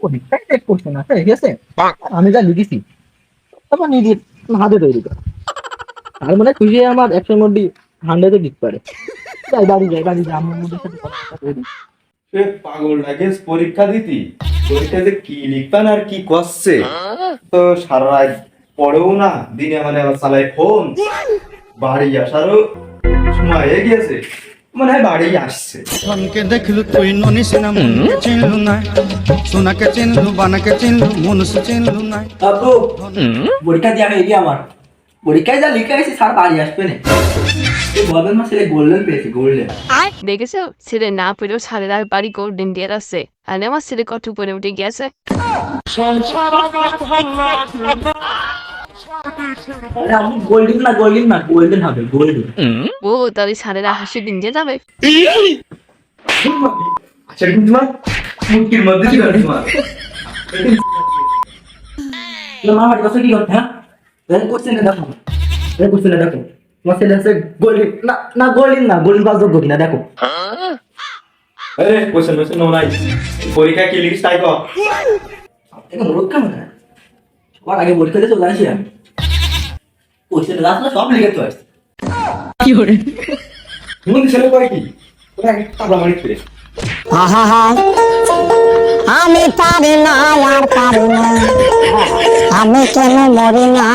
পরীক্ষায় take question আছে ঠিক আছে, আমি যা লিখেছি তারপর নিজে হাতে তৈরি কর। আর মানে খুশি হয়ে আমার 100-এর মধ্যে 100 দিতে পারে। যাই বাড়ি যাই আমার মধ্যে সাথে কথা বলি। সে পাগল নাকি পরীক্ষা দিতি, পরীক্ষায় যে কি লিখতান আর কি করছে, তো সারা রাত পড়েও না, দিনে মানে আবার চালায় ফোন। বাড়ি আসারও সময় হয়ে গিয়েছে, মনে হয় বাড়ি আসছে। ধনকে দেখলু তুই ননিস না মনকে চিনলু না, সোনাকে চিনলু বানাকে চিনলু মনুষ্য চিনলু না। আপু পরীক্ষা দেওয়া হয়ে গিয়ে আমার পরীক্ষায় যা লিখে গেছে স্যার বাড়ি আসবে না। এই বলেন না ছেলে গোল্ডেন পেয়েছে, গোল্ডেন। দেখেছো ছেলে না পেলেও ছেলেরা বাড়ি গোল্ডেন ডিয়ার আছে, আর আমার ছেলে কত উপরে উঠে গেছে। আরে আমি গোল্ডেন হবে গোল্ডেন। ও তাহলে ছেলেরা হাসি দিন দিয়ে যাবে। আচ্ছা কিন্তু তোমার মুখের মধ্যে ছিল তোমার। মামার কাছে কি করতে? হ্যাঁ কোশ্চেন দেখো, কোশ্চেন দেখো তোমার ছেলে আছে গোল্ডেন না, না গোল্ডেন না, গোল্ডেন পাস যোগ্য কিনা দেখো। আরে কোশ্চেন কোশ্চেন নাই, পরীক্ষা কি লিখিস তাই কর। এখন রক্ষা মানে সবার আগে পরীক্ষা দিয়ে চলে আসি আমি, কোশ্চেন আসলে সব লিখে তো আসছে। কি করে মন ছেলে করে কি ওরা আগে তাবলা মারি ফিরে। আমি পারি না আর পারি না, আমি কেন মরি না।